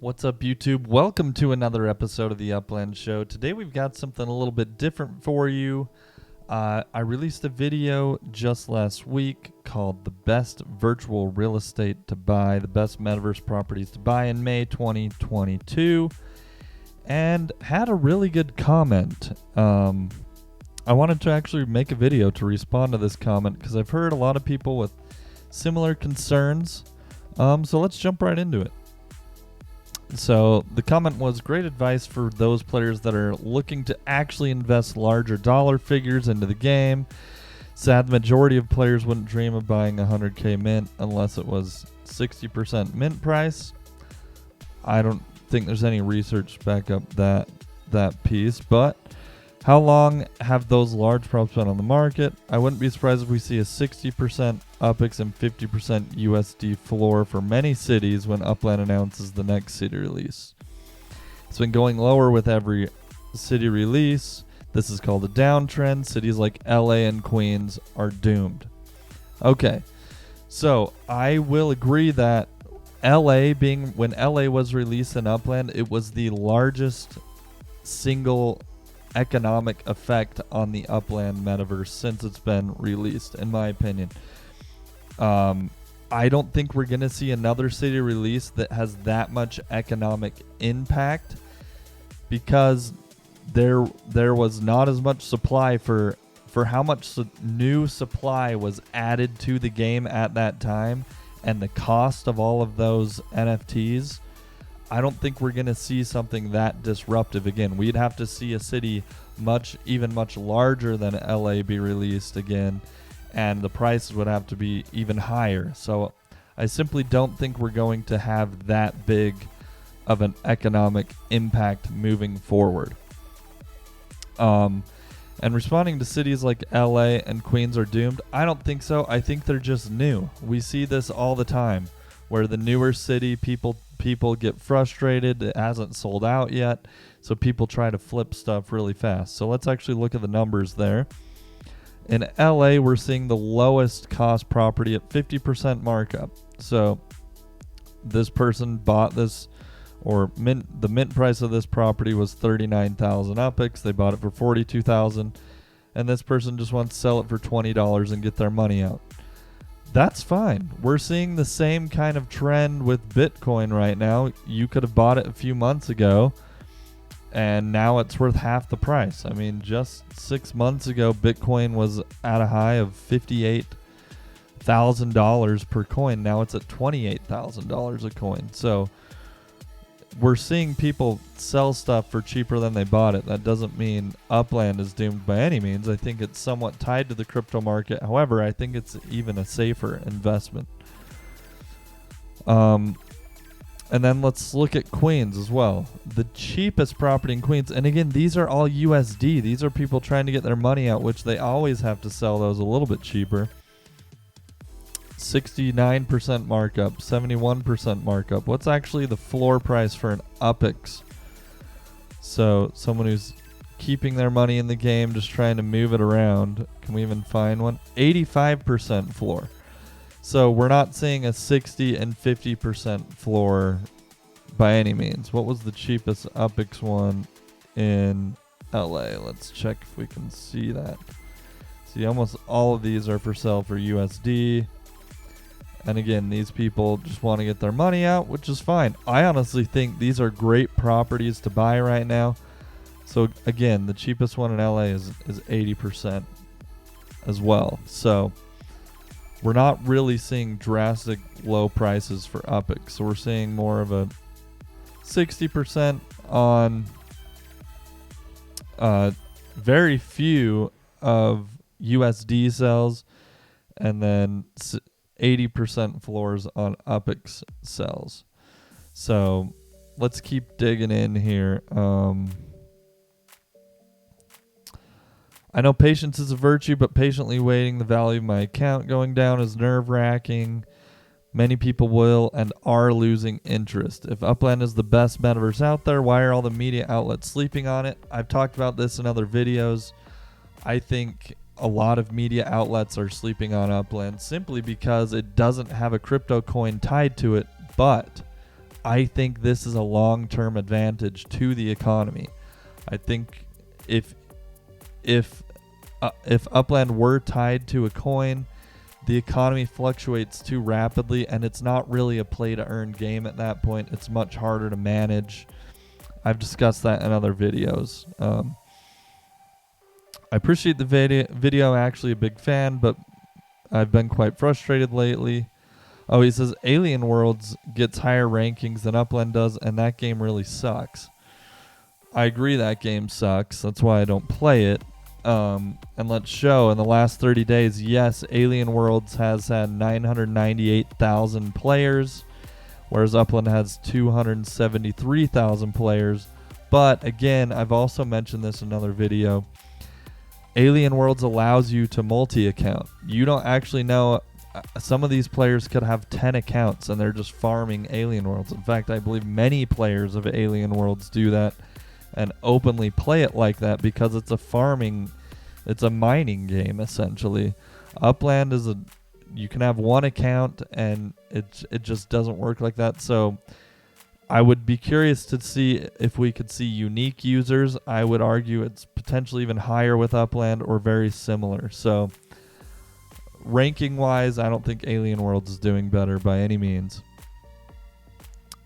What's up, YouTube? Welcome to another episode of the Upland Show. Today we've got something a little bit different for you. I released a video just last week called The Best Virtual Real Estate to Buy, the best metaverse properties to buy in May 2022, and had a really good comment. I wanted to actually make a video to respond to this comment because I've heard a lot of people with similar concerns. So let's jump right into it. So the comment was, great advice for those players that are looking to actually invest larger dollar figures into the game. Sad the majority of players wouldn't dream of buying a 100k mint unless it was 60% mint price. I don't think there's any research to back up that piece, but how long have those large props been on the market? I wouldn't be surprised if we see a 60% UPX and 50% USD floor for many cities when Upland announces the next city release. It's been going lower with every city release. This is called a downtrend. Cities like LA and Queens are doomed. Okay, so I will agree that when LA was released in Upland, it was the largest single economic effect on the Upland Metaverse since it's been released, in my opinion. I don't think we're going to see another city release that has that much economic impact because there was not as much supply for how much new supply was added to the game at that time, and the cost of all of those NFTs. I don't think we're going to see something that disruptive again. We'd have to see a city even much larger than LA be released again, and the prices would have to be even higher. So I simply don't think we're going to have that big of an economic impact moving forward. And responding to cities like LA and Queens are doomed, I don't think so. I think they're just new. We see this all the time, where the newer city, people get frustrated. It hasn't sold out yet, so people try to flip stuff really fast. So let's actually look at the numbers there. In LA, we're seeing the lowest cost property at 50% markup. So this person bought this, or the mint price of this property was 39,000 UPX. They bought it for 42,000, and this person just wants to sell it for $20 and get their money out. That's fine. We're seeing the same kind of trend with Bitcoin right now. You could have bought it a few months ago, and now it's worth half the price. I mean, just 6 months ago, Bitcoin was at a high of $58,000 per coin. Now it's at $28,000 a coin. So we're seeing people sell stuff for cheaper than they bought it. That doesn't mean Upland is doomed by any means. I think it's somewhat tied to the crypto market. However, I think it's even a safer investment. And then let's look at Queens as well. The cheapest property in Queens, and again, these are all USD. These are people trying to get their money out, which they always have to sell those a little bit cheaper. 69% markup, 71% markup. What's actually the floor price for an UPX? So someone who's keeping their money in the game, just trying to move it around. Can we even find one? 85% floor. So we're not seeing a 60 and 50% floor by any means. What was the cheapest UPX one in LA? Let's check if we can see that. See, almost all of these are for sale for USD. And again, these people just want to get their money out, which is fine. I honestly think these are great properties to buy right now. So again, the cheapest one in LA is 80% as well. So we're not really seeing drastic low prices for UPX. So we're seeing more of a 60% on very few of USD sales, and then 80% floors on UPX sells. So let's keep digging in here. I know patience is a virtue, but patiently waiting the value of my account going down is nerve-wracking. Many people will and are losing interest. If Upland is the best metaverse out there, why are all the media outlets sleeping on it? I've talked about this in other videos. I think a lot of media outlets are sleeping on Upland simply because it doesn't have a crypto coin tied to it, but I think this is a long-term advantage to the economy. I think if Upland were tied to a coin, the economy fluctuates too rapidly, and it's not really a play-to-earn game at that point. It's much harder to manage. I've discussed that in other videos. I appreciate the video. Actually a big fan, but I've been quite frustrated lately. Oh, he says Alien Worlds gets higher rankings than Upland does, and that game really sucks. I agree that game sucks. That's why I don't play it. And let's show in the last 30 days, yes, Alien Worlds has had 998,000 players, whereas Upland has 273,000 players. But again, I've also mentioned this in another video. Alien Worlds allows you to multi-account. You don't actually know. Some of these players could have 10 accounts and they're just farming Alien Worlds. In fact, I believe many players of Alien Worlds do that and openly play it like that because it's a mining game essentially. Upland is you can have one account and it just doesn't work like that. So I would be curious to see if we could see unique users. I would argue it's potentially even higher with Upland or very similar. So ranking wise, I don't think Alien Worlds is doing better by any means.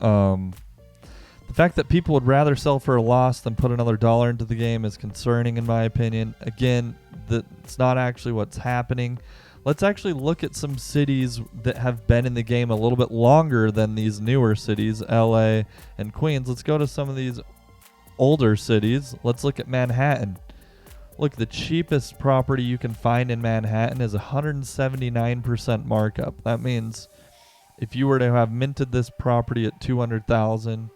The fact that people would rather sell for a loss than put another dollar into the game is concerning in my opinion. Again, it's not actually what's happening. Let's actually look at some cities that have been in the game a little bit longer than these newer cities, LA and Queens. Let's go to some of these older cities. Let's look at Manhattan. Look, the cheapest property you can find in Manhattan is 179% markup. That means if you were to have minted this property at 200,000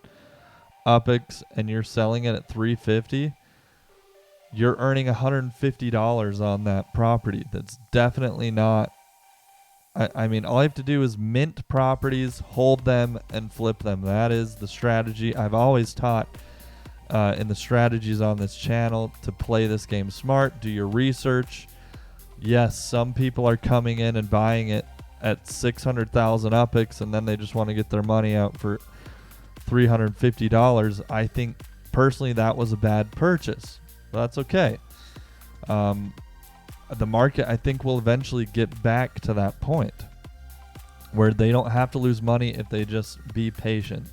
UPIX and you're selling it at 350, you're earning $150 on that property. That's definitely not. I mean, all you have to do is mint properties, hold them, and flip them. That is the strategy. I've always taught in the strategies on this channel to play this game smart. Do your research. Yes, some people are coming in and buying it at 600,000 UPIX, and then they just want to get their money out for $350. I think personally that was a bad purchase. But that's okay. The market, I think, will eventually get back to that point where they don't have to lose money if they just be patient.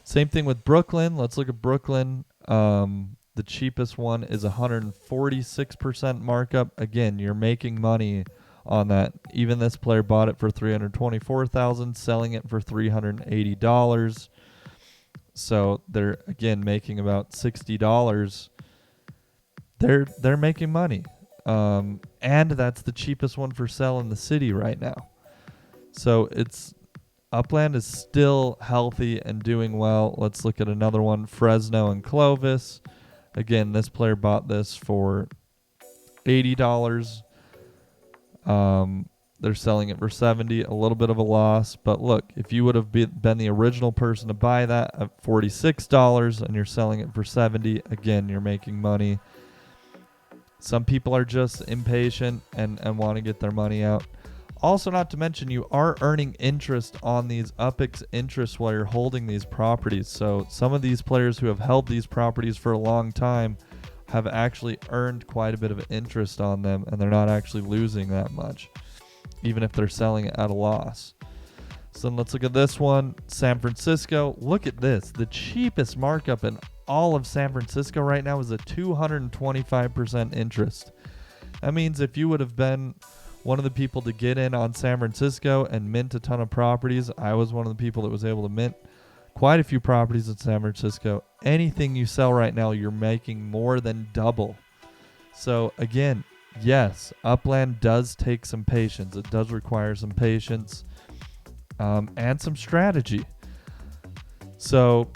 Same thing with Brooklyn. Let's look at Brooklyn. The cheapest one is 146% markup. Again, you're making money on that. Even this player bought it for $324,000, selling it for $380. So they're again making about $60. They're making money. And that's the cheapest one for sale in the city right now. So Upland is still healthy and doing well. Let's look at another one, Fresno and Clovis. Again, this player bought this for $80. They're selling it for $70, a little bit of a loss. But look, if you would have been the original person to buy that at $46 and you're selling it for $70, again, you're making money. Some people are just impatient and want to get their money out. Also, not to mention, you are earning interest on these UPIX interests while you're holding these properties. So some of these players who have held these properties for a long time have actually earned quite a bit of interest on them, and they're not actually losing that much, even if they're selling it at a loss. So then let's look at this one, San Francisco. Look at this. The cheapest markup in all of San Francisco right now is a 225% interest. That means if you would have been one of the people to get in on San Francisco and mint a ton of properties, I was one of the people that was able to mint quite a few properties in San Francisco. Anything you sell right now, you're making more than double. So again, yes, Upland does take some patience. It does require some patience and some strategy. So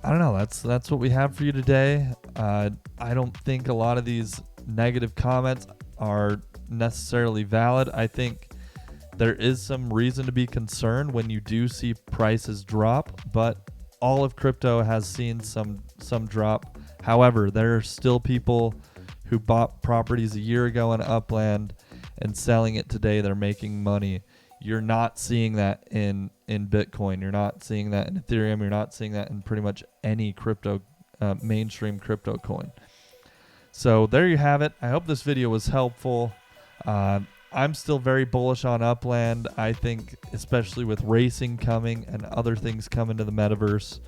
I don't know. That's what we have for you today. I don't think a lot of these negative comments are necessarily valid. I think there is some reason to be concerned when you do see prices drop, but all of crypto has seen some drop. However, there are still people who bought properties a year ago in Upland and selling it today. They're making money. You're not seeing that in Bitcoin. You're not seeing that in Ethereum. You're not seeing that in pretty much any crypto, mainstream crypto coin. So there you have it. I hope this video was helpful. I'm still very bullish on Upland. I think, especially with racing coming and other things coming to the metaverse,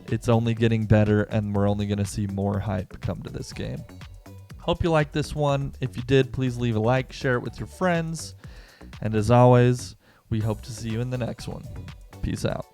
it's only getting better, and we're only going to see more hype come to this game. Hope you liked this one. If you did, please leave a like, share it with your friends. And as always, we hope to see you in the next one. Peace out.